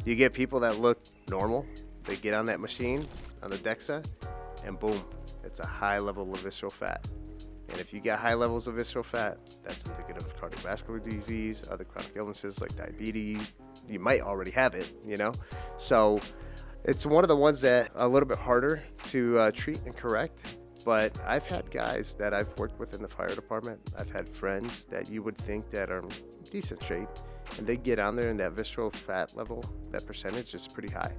You get people that look normal, they get on that machine, on the DEXA, and boom, it's a high level of visceral fat. And if you get high levels of visceral fat, that's indicative of cardiovascular disease, other chronic illnesses like diabetes. You might already have it, So it's one of the ones that a little bit harder to treat and correct. But I've had guys that I've worked with in the fire department. I've had friends that you would think that are in decent shape, and they get on there and that visceral fat level, that percentage is pretty high.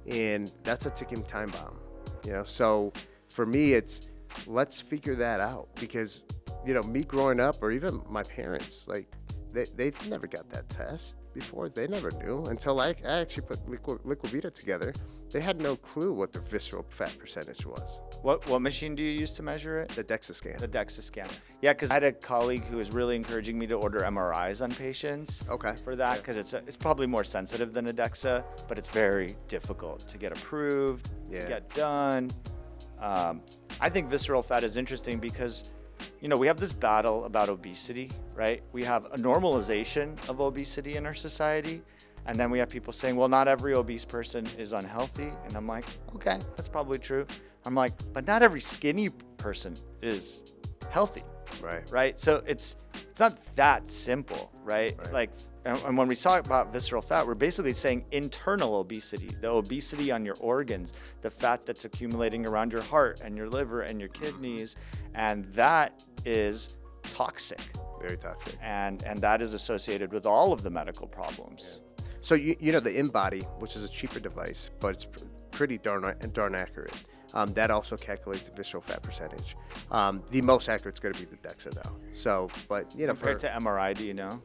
And that's a ticking time bomb, So for me, it's let's figure that out because, me growing up or even my parents, like they never got that test before. They never knew until I actually put Liquivita together. They had no clue what the visceral fat percentage was. What machine do you use to measure it? The DEXA scan. The DEXA scan. Yeah, because I had a colleague who was really encouraging me to order MRIs on patients. Okay. For that, because it's probably more sensitive than a DEXA, but it's very difficult to get approved, to get done. I think visceral fat is interesting because, we have this battle about obesity, right? We have a normalization of obesity in our society. And then we have people saying, well, not every obese person is unhealthy. And I'm like, okay, that's probably true. I'm like, but not every skinny person is healthy. Right. So it's not that simple, right? Like, and when we talk about visceral fat, we're basically saying internal obesity, the obesity on your organs, the fat that's accumulating around your heart and your liver and your kidneys. And that is toxic. Very toxic. And that is associated with all of the medical problems. Yeah. So, the InBody, which is a cheaper device, but it's pretty darn accurate. That also calculates the visceral fat percentage. The most accurate is going to be the DEXA, though. So, but, Compared to MRI, do you know?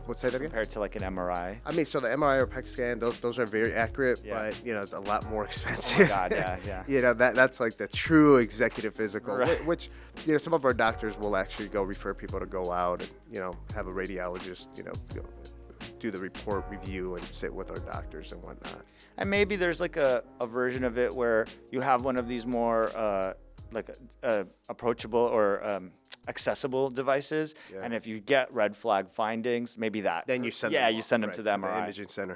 Let's say that again? Compared to like an MRI? I mean, so the MRI or PET scan, those are very accurate, but, it's a lot more expensive. Oh my God, yeah. That's like the true executive physical, right. which, some of our doctors will actually go refer people to go out and, have a radiologist, do the report review and sit with our doctors and whatnot. And maybe there's like a version of it where you have one of these more approachable or accessible devices. Yeah. And if you get red flag findings, maybe that. Then you send them to the MRI. The imaging center.